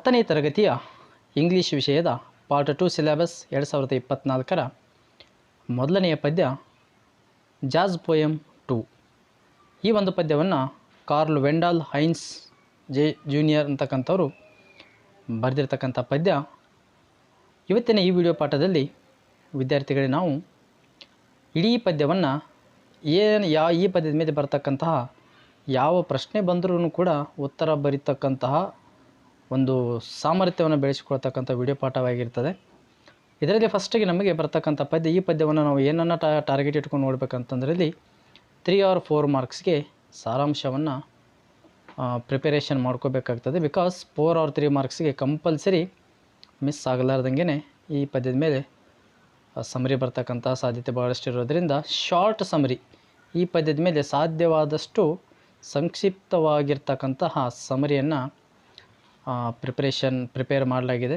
10ನೇ ತರಗತಿಯ ಇಂಗ್ಲೀಷ್ ವಿಷಯದ part 2 syllabus 2024ರ ಮೊದಲನೆಯ ಪದ್ಯ ಜಾಜ್ ಪೋಯಮ್ 2. ಈ ಒಂದು ಪದ್ಯವನ್ನು ಕಾರ್ಲ್ ವೆಂಡಾಲ್ ಹೈನ್ಸ್ ಜೂನಿಯರ್ ಅಂತಕ್ಕಂಥವರು ಬರೆದಿರ್ತಕ್ಕಂಥ ಪದ್ಯ. ಇವತ್ತಿನ ಈ ವಿಡಿಯೋ ಪಾಠದಲ್ಲಿ ವಿದ್ಯಾರ್ಥಿಗಳೇ ನಾವು ಇಡೀ ಪದ್ಯವನ್ನು ಈ ಪದ್ಯದ ಮೇಲೆ ಬರ್ತಕ್ಕಂತಹ ಯಾವ ಪ್ರಶ್ನೆ ಬಂದರೂ ಕೂಡ ಉತ್ತರ ಬರೀತಕ್ಕಂತಹ ಒಂದು ಸಾಮರ್ಥ್ಯವನ್ನು ಬೆಳೆಸಿಕೊಳ್ತಕ್ಕಂಥ ವಿಡಿಯೋ ಪಾಠವಾಗಿರ್ತದೆ. ಇದರಲ್ಲಿ ಫಸ್ಟಿಗೆ ನಮಗೆ ಬರ್ತಕ್ಕಂಥ ಪದ್ಯ, ಈ ಪದ್ಯವನ್ನು ನಾವು ಏನನ್ನು ಟಾರ್ಗೆಟ್ ಇಟ್ಕೊಂಡು ನೋಡ್ಬೇಕಂತಂದ್ರೆ ಇಲ್ಲಿ 3 or 4 ಮಾರ್ಕ್ಸ್ಗೆ ಸಾರಾಂಶವನ್ನು ಪ್ರಿಪರೇಷನ್ ಮಾಡ್ಕೋಬೇಕಾಗ್ತದೆ. ಬಿಕಾಸ್ 4 or 3 ಮಾರ್ಕ್ಸ್ಗೆ ಕಂಪಲ್ಸರಿ ಮಿಸ್ ಆಗಲಾರ್ದಂಗೆ ಈ ಪದ್ಯದ ಮೇಲೆ ಸಮರಿ ಬರ್ತಕ್ಕಂಥ ಸಾಧ್ಯತೆ ಭಾಳಷ್ಟು ಇರೋದರಿಂದ ಶಾರ್ಟ್ ಸಮರಿ, ಈ ಪದ್ಯದ ಮೇಲೆ ಸಾಧ್ಯವಾದಷ್ಟು ಸಂಕ್ಷಿಪ್ತವಾಗಿರ್ತಕ್ಕಂತಹ ಸಮರಿಯನ್ನು ಪ್ರಿಪೇರ್ ಮಾಡಲಾಗಿದೆ.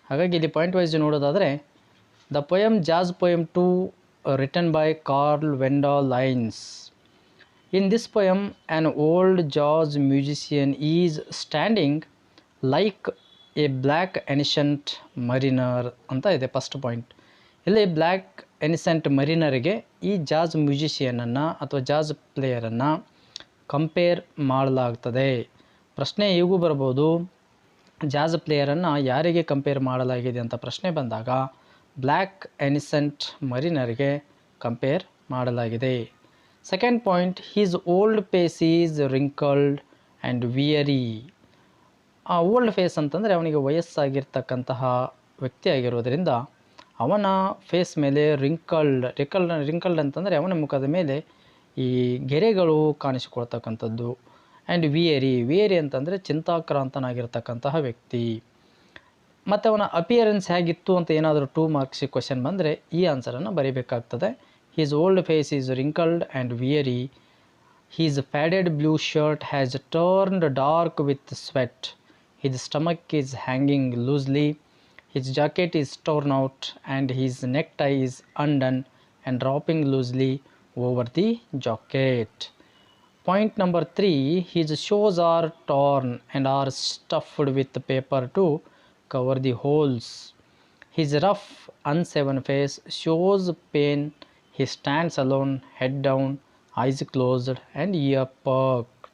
ಹಾಗಾಗಿ ಇಲ್ಲಿ ಪಾಯಿಂಟ್ ವೈಸ್ ನೋಡೋದಾದರೆ, the poem jazz poem 2 written by Carl Wendell Hines. In this poem an old jazz musician is standing like a black ancient mariner ಅಂತ ಇದೆ ಫಸ್ಟ್ ಪಾಯಿಂಟ್. ಇಲ್ಲಿ ಬ್ಲ್ಯಾಕ್ ಎನಿಸೆಂಟ್ ಮರಿನರ್ಗೆ ಈ ಜಾಜ್ ಮ್ಯೂಸಿಷಿಯನನ್ನು ಅಥವಾ ಜಾಜ್ ಪ್ಲೇಯರನ್ನು ಕಂಪೇರ್ ಮಾಡಲಾಗ್ತದೆ. ಪ್ರಶ್ನೆ ಹೀಗೂ ಬರ್ಬೋದು, ಜಾಜ್ ಪ್ಲೇಯರನ್ನು ಯಾರಿಗೆ ಕಂಪೇರ್ ಮಾಡಲಾಗಿದೆ ಅಂತ ಪ್ರಶ್ನೆ ಬಂದಾಗ ಬ್ಲ್ಯಾಕ್ ಎನಿಸೆಂಟ್ ಮರಿನರ್ಗೆ ಕಂಪೇರ್ ಮಾಡಲಾಗಿದೆ. Second point, his old face is wrinkled and weary. ಆ ಓಲ್ಡ್ ಫೇಸ್ ಅಂತಂದರೆ ಅವನಿಗೆ ವಯಸ್ಸಾಗಿರ್ತಕ್ಕಂತಹ ವ್ಯಕ್ತಿ ಆಗಿರೋದರಿಂದ ಅವನ ಫೇಸ್ ಮೇಲೆ ರಿಂಕಲ್ಡ್ ಅಂತಂದರೆ ಅವನ ಮುಖದ ಮೇಲೆ ಈ ಗೆರೆಗಳು ಕಾಣಿಸಿಕೊಳ್ತಕ್ಕಂಥದ್ದು. ಆ್ಯಂಡ್ ವಿಯರಿ ಅಂತಂದರೆ ಚಿಂತಾಕ್ರಾಂತನಾಗಿರ್ತಕ್ಕಂತಹ ವ್ಯಕ್ತಿ. ಮತ್ತು ಅವನ ಅಪಿಯರೆನ್ಸ್ ಹೇಗಿತ್ತು ಅಂತ ಏನಾದರೂ 2 ಮಾರ್ಕ್ಸಿಗೆ ಕ್ವೆಶನ್ ಬಂದರೆ ಈ ಆನ್ಸರನ್ನು ಬರೀಬೇಕಾಗ್ತದೆ. His old face is wrinkled and weary. His faded blue shirt has turned dark with sweat. His stomach is hanging loosely. His jacket is torn out and his necktie is undone and drooping loosely over the jacket. Point number 3, his shoes are torn and are stuffed with paper to cover the holes. His rough, unshaven face shows pain. He stands alone, head down, eyes closed and ear perked.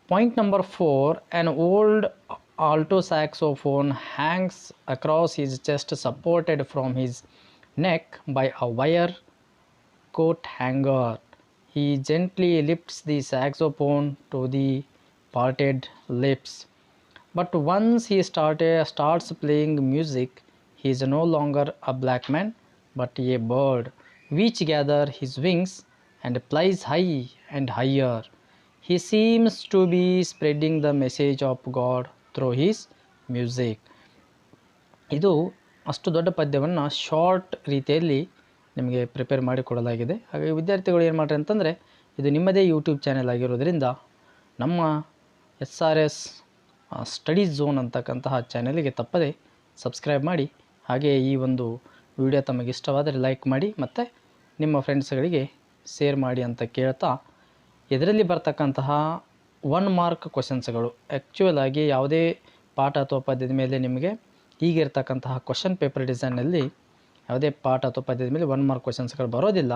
Point number 4, an old alto saxophone hangs across his chest, supported from his neck by a wire coat hanger. He gently lifts the saxophone to the parted lips. But once he starts playing music, he is no longer a black man but a bird which gathers his wings and flies high and higher. He seems to be spreading the message of God through his music. ಇದು ಅಷ್ಟು ದೊಡ್ಡ ಪದ್ಯವನ್ನು short ರೀತಿಯಲ್ಲಿ ನಿಮಗೆ prepare ಮಾಡಿ ಕೊಡಲಾಗಿದೆ. ಹಾಗಾಗಿ ವಿದ್ಯಾರ್ಥಿಗಳು ಏನು ಮಾಡ್ರಿ ಅಂತಂದರೆ, ಇದು ನಿಮ್ಮದೇ ಯೂಟ್ಯೂಬ್ ಚಾನೆಲ್ ಆಗಿರೋದ್ರಿಂದ ನಮ್ಮ SRS ಸ್ಟಡೀಸ್ ಝೋನ್ ಅಂತಕ್ಕಂತಹ ಚಾನೆಲ್ಗೆ ತಪ್ಪದೆ ಸಬ್ಸ್ಕ್ರೈಬ್ ಮಾಡಿ. ಹಾಗೆ ಈ ಒಂದು ವಿಡಿಯೋ ತಮಗೆ ಇಷ್ಟವಾದರೆ ಲೈಕ್ ಮಾಡಿ ಮತ್ತು ನಿಮ್ಮ ಫ್ರೆಂಡ್ಸ್ಗಳಿಗೆ ಶೇರ್ ಮಾಡಿ ಅಂತ ಕೇಳ್ತಾ, ಇದರಲ್ಲಿ ಬರ್ತಕ್ಕಂತಹ 1 ಮಾರ್ಕ್ ಕ್ವಶನ್ಸ್ಗಳು ಆ್ಯಕ್ಚುಯಲ್ ಆಗಿ ಯಾವುದೇ ಪಾಠ ಅಥವಾ ಪದ್ಯದ ಮೇಲೆ ನಿಮಗೆ ಈಗಿರ್ತಕ್ಕಂತಹ ಕ್ವಶನ್ ಪೇಪರ್ ಡಿಸೈನಲ್ಲಿ ಯಾವುದೇ ಪಾಠ ಅಥವಾ ಪದ್ಯದ ಮೇಲೆ 1 ಮಾರ್ಕ್ ಕ್ವಶನ್ಸ್ಗಳು ಬರೋದಿಲ್ಲ.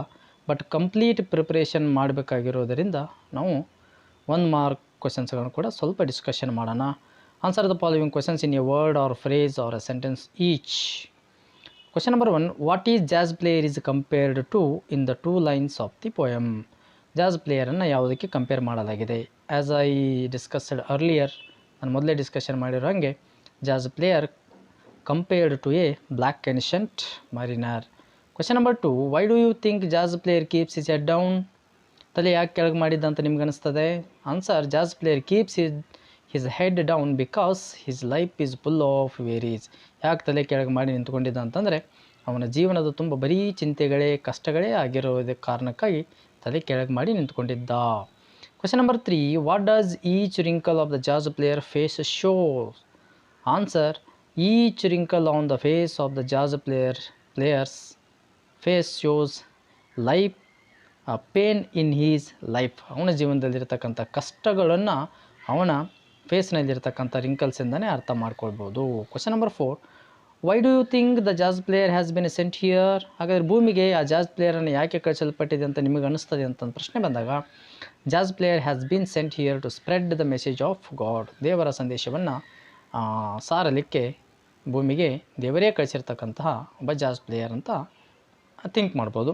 ಬಟ್ ಕಂಪ್ಲೀಟ್ ಪ್ರಿಪ್ರೇಷನ್ ಮಾಡಬೇಕಾಗಿರೋದರಿಂದ ನಾವು 1 ಮಾರ್ಕ್ ಕ್ವಶನ್ಸ್ಗಳನ್ನು ಕೂಡ ಸ್ವಲ್ಪ ಡಿಸ್ಕಷನ್ ಮಾಡೋಣ. Answer the following questions in a word or phrase or a sentence each. Question number 1, what is jazz player is compared to in the 2 lines of the poem. Jazz ಪ್ಲೇಯರನ್ನು ಯಾವುದಕ್ಕೆ compare ಮಾಡಲಾಗಿದೆ? As I discussed earlier, ನಾನು ಮೊದಲೇ discussion ಮಾಡಿರೋ ಹಾಗೆ jazz player compared to a black ancient mariner. Question number 2, why do you think jazz player keeps his head down? ತಲೆ ಯಾಕೆ ಕೆಳಗೆ ಮಾಡಿದ್ದ ಅಂತ ನಿಮ್ಗೆ ಅನಿಸ್ತದೆ? Answer, jazz player keeps his head down because his life is full of varies. ಯಾಕೆ ತಲೆ ಕೆಳಗೆ ಮಾಡಿ ನಿಂತ್ಕೊಂಡಿದ್ದ ಅಂತಂದರೆ ಅವನ ಜೀವನದ ತುಂಬ ಬರೀ ಚಿಂತೆಗಳೇ ಕಷ್ಟಗಳೇ ಆಗಿರೋದ ಕಾರಣಕ್ಕಾಗಿ ತಲೆ ಕೆಳಗೆ ಮಾಡಿ ನಿಂತ್ಕೊಂಡಿದ್ದ. Question number 3, what does each wrinkle of the jazz player face show? Answer, each wrinkle on the face of the jazz player's face shows life, pain in his life. ಅವನ ಜೀವನದಲ್ಲಿರ್ತಕ್ಕಂಥ ಕಷ್ಟಗಳನ್ನು ಅವನ ಫೇಸ್ನಲ್ಲಿರ್ತಕ್ಕಂಥ ರಿಂಕಲ್ಸಿಂದನೇ ಅರ್ಥ ಮಾಡ್ಕೊಳ್ಬೋದು. Question number 4, why do you think the jazz player has been sent here? ಹಾಗಾದರೆ ಭೂಮಿಗೆ ಆ ಜಾಸ್ ಪ್ಲೇಯರನ್ನು ಯಾಕೆ ಕಳಿಸಲ್ಪಟ್ಟಿದೆ ಅಂತ ನಿಮಗೆ ಅನ್ನಿಸ್ತದೆ ಅಂತ ಪ್ರಶ್ನೆ ಬಂದಾಗ, jazz player has been sent here to spread the message of God. ದೇವರ ಸಂದೇಶವನ್ನು ಸಾರಲಿಕ್ಕೆ ಭೂಮಿಗೆ ದೇವರೇ ಕಳಿಸಿರ್ತಕ್ಕಂತಹ ಒಬ್ಬ ಜಾಸ್ ಪ್ಲೇಯರ್ ಅಂತ ಥಿಂಕ್ ಮಾಡ್ಬೋದು.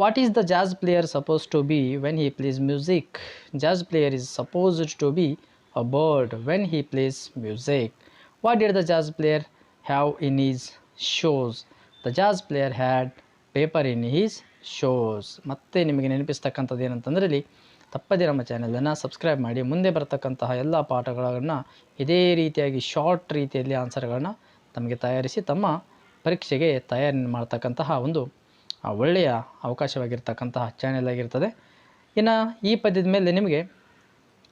What is the jazz player suppose to be when he plays music? Jazz player is supposed to be a bird when he plays music. What did the jazz player have in his shoes? The jazz player had paper in his shoes. ಮತ್ತೆ ನಿಮಗೆ ನೆನಪಿಸ್ತಕ್ಕಂಥದ್ದು ಏನಂತಂದರೆ, ಇಲ್ಲಿ ತಪ್ಪದೇ ನಮ್ಮ ಚಾನಲನ್ನು subscribe ಮಾಡಿ. ಮುಂದೆ ಬರ್ತಕ್ಕಂತಹ ಎಲ್ಲ ಪಾಠಗಳನ್ನು ಇದೇ ರೀತಿಯಾಗಿ ಶಾರ್ಟ್ ರೀತಿಯಲ್ಲಿ ಆನ್ಸರ್ಗಳನ್ನು ತಮಗೆ ತಯಾರಿಸಿ ತಮ್ಮ ಪರೀಕ್ಷೆಗೆ ತಯಾರಿ ಮಾಡ್ತಕ್ಕಂತಹ ಒಂದು ಒಳ್ಳೆಯ ಅವಕಾಶವಾಗಿರ್ತಕ್ಕಂತಹ ಚಾನೆಲ್ ಆಗಿರ್ತದೆ. ಇನ್ನು ಈ ಪದ್ಯದ ಮೇಲೆ ನಿಮಗೆ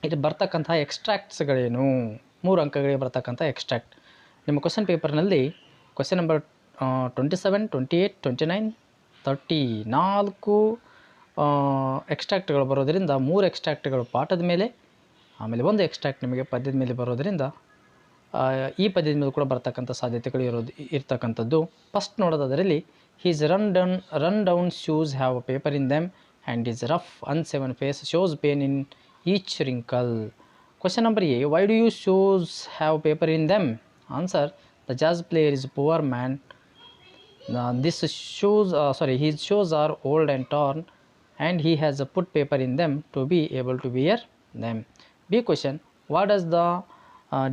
ಇದು ಬರ್ತಕ್ಕಂತಹ ಎಕ್ಸ್ಟ್ರಾಕ್ಟ್ಸ್ಗಳೇನು? 3 ಅಂಕಗಳಿಗೆ ಬರ್ತಕ್ಕಂಥ ಎಕ್ಸ್ಟ್ರಾಕ್ಟ್ ನಿಮ್ಮ ಕ್ವಶನ್ ಪೇಪರ್ನಲ್ಲಿ ಕ್ವಶನ್ ನಂಬರ್ 27, 28, 29, 30 4 ಎಕ್ಸ್ಟ್ರಾಕ್ಟ್ಗಳು ಬರೋದರಿಂದ 3 ಎಕ್ಸ್ಟ್ರಾಕ್ಟ್ಗಳು ಪಾಠದ ಮೇಲೆ, ಆಮೇಲೆ 1 ಎಕ್ಸ್ಟ್ರಾಕ್ಟ್ ನಿಮಗೆ ಪದ್ಯದ ಮೇಲೆ ಬರೋದರಿಂದ ಈ ಪದ್ಯದ ಮೇಲೆ ಕೂಡ ಬರ್ತಕ್ಕಂಥ ಸಾಧ್ಯತೆಗಳು ಇರ್ತಕ್ಕಂಥದ್ದು. ಫಸ್ಟ್ ನೋಡೋದಾದರಲ್ಲಿ, his run down shoes have a paper in them and is rough unshaven face shows pain in each wrinkle. Question number A, why do you shoes have paper in them? Answer, the jazz player is poor man. His shoes are old and torn and he has put paper in them to be able to wear them. B question, what does the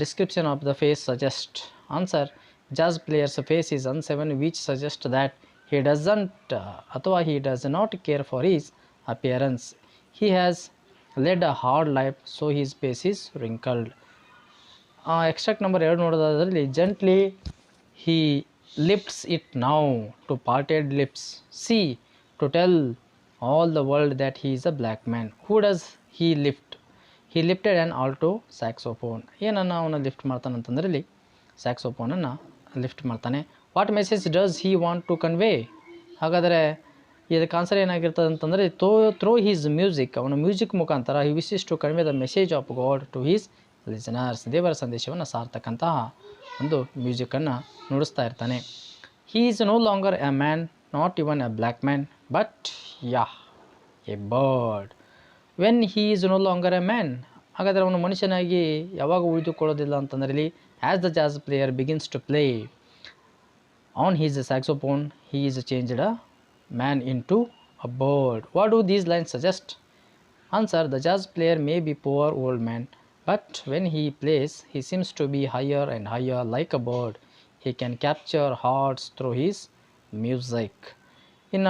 description of the face suggest? Answer, jazz player's face is unseven, which suggests that he does not care for his appearance. He has led a hard life, so his face is wrinkled. Extract number 2 ನೋಡೋದಾದಲ್ಲಿ, gently he lifts it now to parted lips. See, to tell all the world that he is a black man. Who does he lift? He lifted an alto saxophone. ಏನನ್ನು ಅವನು lift ಮಾಡ್ತಾನೆ ಅಂತಂದರೆ, ಇಲ್ಲಿ ಸ್ಯಾಕ್ಸೋಫೋನನ್ನು lift ಮಾಡ್ತಾನೆ. What message does he want to convey? ಹಾಗಾದರೆ ಇದಕ್ಕೆ answer ಏನಾಗಿರ್ತದೆ ಅಂತಂದರೆ, ಥ್ರೋ ಹೀಸ್ ಮ್ಯೂಸಿಕ್, ಅವನ ಮ್ಯೂಸಿಕ್ ಮುಖಾಂತರ he wishes to convey the message of God to his listeners. ದೇವರ ಸಂದೇಶವನ್ನು ಸಾರ್ತಕ್ಕಂತಹ ಒಂದು ಮ್ಯೂಸಿಕನ್ನು ನುಡಿಸ್ತಾ ಇರ್ತಾನೆ. He is no longer a man, not even a black man, but a bird. When he is no longer a man, ಹಾಗಾದರೆ ಅವನು ಮನುಷ್ಯನಾಗಿ ಯಾವಾಗ ಉಳಿದುಕೊಳ್ಳೋದಿಲ್ಲ ಅಂತಂದರೆ, ಇಲ್ಲಿ as the jazz player begins to play on his saxophone, he is changed a man into a bird. What do these lines suggest? Answer, the jazz player may be poor old man, but when he plays, he seems to be higher and higher like a bird. He can capture hearts through his music. In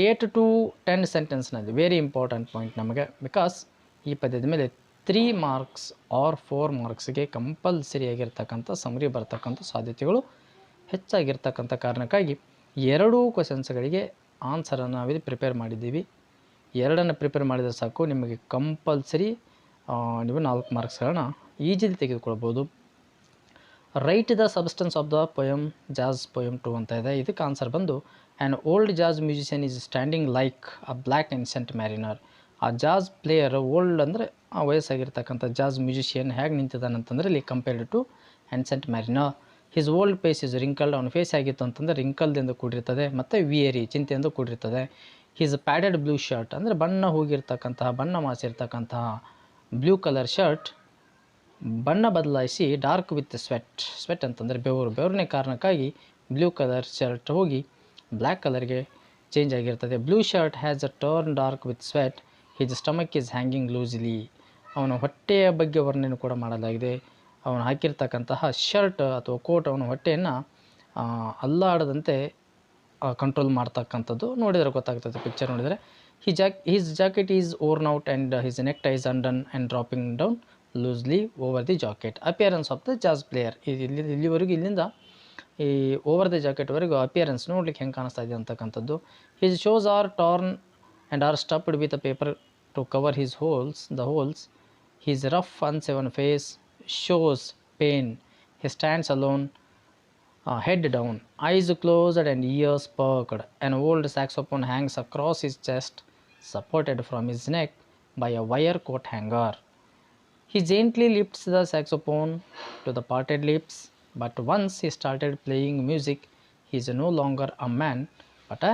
8 to 10 ಸೆಂಟೆನ್ಸ್ನಲ್ಲಿ very important point ನಮಗೆ, because ಈ ಪದ್ಯದ ಮೇಲೆ 3 marks or 4 ಮಾರ್ಕ್ಸ್ಗೆ ಕಂಪಲ್ಸರಿಯಾಗಿರ್ತಕ್ಕಂಥ ಸಮರಿ ಬರ್ತಕ್ಕಂಥ ಸಾಧ್ಯತೆಗಳು ಹೆಚ್ಚಾಗಿರ್ತಕ್ಕಂಥ ಕಾರಣಕ್ಕಾಗಿ 2 ಕ್ವಶನ್ಸ್ಗಳಿಗೆ ಆನ್ಸರನ್ನು ನಾವಿಲ್ಲಿ ಪ್ರಿಪೇರ್ ಮಾಡಿದ್ದೀವಿ. 2 ಪ್ರಿಪೇರ್ ಮಾಡಿದರೆ ಸಾಕು, ನಿಮಗೆ ಕಂಪಲ್ಸರಿ ನೀವು 4 ಮಾರ್ಕ್ಸ್ಗಳನ್ನ ಈಜಿಲಿ ತೆಗೆದುಕೊಳ್ಬೋದು. Write the substance of the poem jazz poem 2 ಅಂತ ಇದೆ. ಇದಕ್ಕೆ ಆನ್ಸರ್ ಬಂದು, an old jazz musician is standing like a black ancient mariner. ಆ ಜಾಸ್ ಪ್ಲೇಯರ್, ಓಲ್ಡ್ ಅಂದರೆ ಆ ವಯಸ್ಸಾಗಿರ್ತಕ್ಕಂಥ ಜಾಸ್ ಮ್ಯೂಸಿಷಿಯನ್ ಹೇಗೆ ನಿಂತಿದ್ದಾನೆ ಅಂತಂದರೆ, ಇಲ್ಲಿ compared to ancient mariner. His old face is wrinkled, ಅವನ ಫೇಸ್ ಆಗಿತ್ತು ಅಂತಂದರೆ ರಿಂಕಲ್ದಿಂದ ಕೂಡಿರ್ತದೆ, ಮತ್ತು ವಿಯರಿ ಚಿಂತೆಯಿಂದ ಕೂಡಿರ್ತದೆ. ಹಿಸ್ ಪ್ಯಾಡೆಡ್ ಬ್ಲೂ ಶರ್ಟ್ ಅಂದರೆ ಬಣ್ಣ ಹೋಗಿರ್ತಕ್ಕಂತಹ, ಬಣ್ಣ ಮಾಸಿರ್ತಕ್ಕಂತಹ ಬ್ಲೂ ಕಲರ್ ಶರ್ಟ್ ಬಣ್ಣ ಬದಲಾಯಿಸಿ ಡಾರ್ಕ್ ವಿತ್ ಸ್ವೆಟ್ ಅಂತಂದರೆ ಬೆವರಿನ ಕಾರಣಕ್ಕಾಗಿ ಬ್ಲೂ ಕಲರ್ ಶರ್ಟ್ ಹೋಗಿ ಬ್ಲ್ಯಾಕ್ ಕಲರ್ಗೆ ಚೇಂಜ್ ಆಗಿರ್ತದೆ. Blue shirt has a turn dark with sweat, his stomach is hanging loosely. ಅವನ ಹೊಟ್ಟೆಯ ಬಗ್ಗೆ ವರ್ಣನೆ ಕೂಡ ಮಾಡಲಾಗಿದೆ. ಅವನು ಹಾಕಿರ್ತಕ್ಕಂತಹ ಶರ್ಟ್ ಅಥವಾ ಕೋಟ್ ಅವನ ಹೊಟ್ಟೆಯನ್ನು ಅಲ್ಲಾಡದಂತೆ ಕಂಟ್ರೋಲ್ ಮಾಡ್ತಕ್ಕಂಥದ್ದು. ನೋಡಿದರೆ ಗೊತ್ತಾಗ್ತದೆ, ಪಿಕ್ಚರ್ ನೋಡಿದರೆ. His jacket is worn out and his necktie is undone and dropping down loosely over the jacket. Appearance of the jazz player. ಇಲ್ಲಿವರೆಗೂ ಇಲ್ಲಿಂದ ಈ ಓವರ್ ದ ಜಾಕೆಟ್ವರೆಗೂ ಅಪಿಯರೆನ್ಸ್ ನೋಡ್ಲಿಕ್ಕೆ ಹೆಂಗೆ ಕಾಣಿಸ್ತಾ ಇದೆ ಅಂತಕ್ಕಂಥದ್ದು. His shoes are torn and are stuffed with a paper to cover his holes. His rough unshaven face shows pain. He stands alone, head down, eyes closed and ears perked. An old saxophone hangs across his chest, supported from his neck by a wire coat hanger. He gently lifts the saxophone to the parted lips, but once he started playing music, he is no longer a man, but a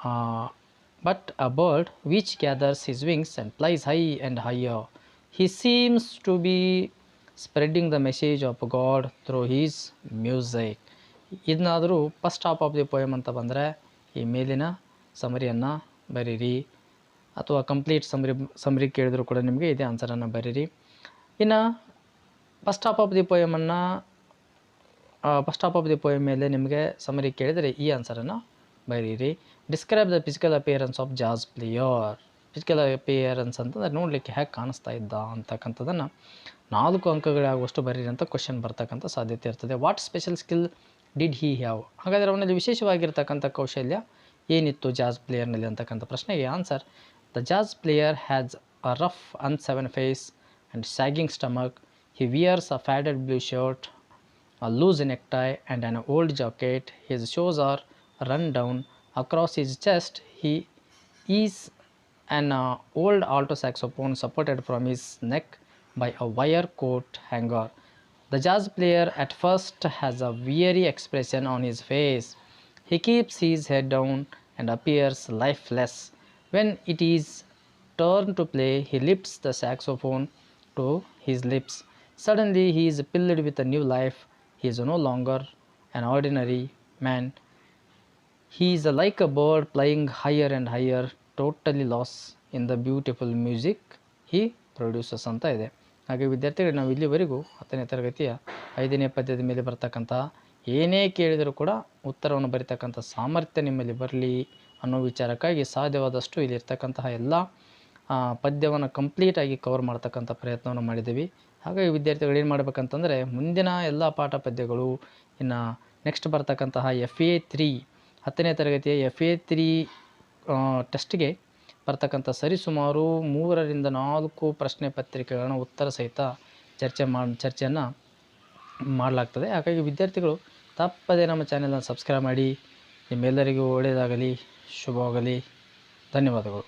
uh, bird which gathers his wings and flies high and higher. He seems to be spreading the message of God through his music. ಇದನ್ನಾದರೂ first half of the poem ಅಂತ ಬಂದರೆ ಈ ಮೇಲಿನ ಸಮರಿಯನ್ನು ಬರೀರಿ, ಅಥವಾ complete summary ಕೇಳಿದ್ರು ಕೂಡ ನಿಮಗೆ ಇದೇ ಆನ್ಸರನ್ನು ಬರೀರಿ. ಇನ್ನು ಫಸ್ಟ್ ಹಾಫ್ ಆಫ್ ದಿ ಪೋಯಮನ್ನು first half of the poem ಮೇಲೆ ನಿಮಗೆ ಸಮರಿ ಕೇಳಿದರೆ ಈ ಆನ್ಸರನ್ನು ಬರೀರಿ. Describe the physical appearance of jazz player. Physical appearance ಅಂತಂದರೆ ನೋಡಲಿಕ್ಕೆ ಹೇಗೆ ಕಾಣಿಸ್ತಾ ಇದ್ದ ಅಂತಕ್ಕಂಥದ್ದನ್ನು 4 ಅಂಕಗಳಾಗುವಷ್ಟು ಬರೀರಿ ಅಂತ ಕ್ವಶನ್ ಬರ್ತಕ್ಕಂಥ ಸಾಧ್ಯತೆ ಇರ್ತದೆ. What special skill did he have? ಹಾಗಾದರೆ ಅವನಲ್ಲಿ ವಿಶೇಷವಾಗಿರ್ತಕ್ಕಂಥ ಕೌಶಲ್ಯ ಏನಿತ್ತು ಜಾಸ್ ಪ್ಲೇಯರ್ನಲ್ಲಿ ಅಂತಕ್ಕಂಥ ಪ್ರಶ್ನೆಗೆ answer: the jazz player has a rough unshaven face and sagging stomach. He wears a faded blue shirt, a loose necktie and an old jacket. His shoes are run down across his chest. He is an old alto saxophone supported from his neck by a wire coat hanger. The jazz player at first has a weary expression on his face. He keeps his head down and appears lifeless. When it is turn to play, he lifts the saxophone to his lips. Suddenly he is filled with a new life. He is no longer an ordinary man. He is like a bird flying higher and higher, totally lost in the beautiful music he produces ಅಂತ ಇದೆ. ಹಾಗೆ ವಿದ್ಯಾರ್ಥಿಗಳು, ನಾವು ಇಲ್ಲಿವರೆಗೂ 10ನೇ ತರಗತಿಯ 5ನೇ ಪದ್ಯದ ಮೇಲೆ ಬರ್ತಕ್ಕಂಥ ಏನೇ ಕೇಳಿದರೂ ಕೂಡ ಉತ್ತರವನ್ನು ಬರೀತಕ್ಕಂಥ ಸಾಮರ್ಥ್ಯ ನಿಮ್ಮಲ್ಲಿ ಬರಲಿ ಅನ್ನೋ ವಿಚಾರಕ್ಕಾಗಿ ಸಾಧ್ಯವಾದಷ್ಟು ಇಲ್ಲಿರ್ತಕ್ಕಂತಹ ಎಲ್ಲ ಪದ್ಯವನ್ನು ಕಂಪ್ಲೀಟಾಗಿ ಕವರ್ ಮಾಡ್ತಕ್ಕಂಥ ಪ್ರಯತ್ನವನ್ನು ಮಾಡಿದ್ದೀವಿ. ಹಾಗಾಗಿ ವಿದ್ಯಾರ್ಥಿಗಳು ಏನು ಮಾಡಬೇಕಂತಂದರೆ, ಮುಂದಿನ ಎಲ್ಲ ಪಾಠ ಪದ್ಯಗಳು, ಇನ್ನು ನೆಕ್ಸ್ಟ್ ಬರ್ತಕ್ಕಂತಹ FA3 10ನೇ ತರಗತಿಯ FA3 ಟೆಸ್ಟ್ಗೆ ಬರ್ತಕ್ಕಂಥ ಸರಿಸುಮಾರು 3ರಿಂದ 4 ಪ್ರಶ್ನೆ ಪತ್ರಿಕೆಗಳನ್ನು ಉತ್ತರ ಸಹಿತ ಚರ್ಚೆಯನ್ನು ಮಾಡಲಾಗ್ತದೆ. ಹಾಗಾಗಿ ವಿದ್ಯಾರ್ಥಿಗಳು ತಪ್ಪದೇ ನಮ್ಮ ಚಾನೆಲನ್ನು ಸಬ್ಸ್ಕ್ರೈಬ್ ಮಾಡಿ. ನಿಮ್ಮೆಲ್ಲರಿಗೂ ಒಳ್ಳೆಯದಾಗಲಿ, ಶುಭವಾಗಲಿ. ಧನ್ಯವಾದಗಳು.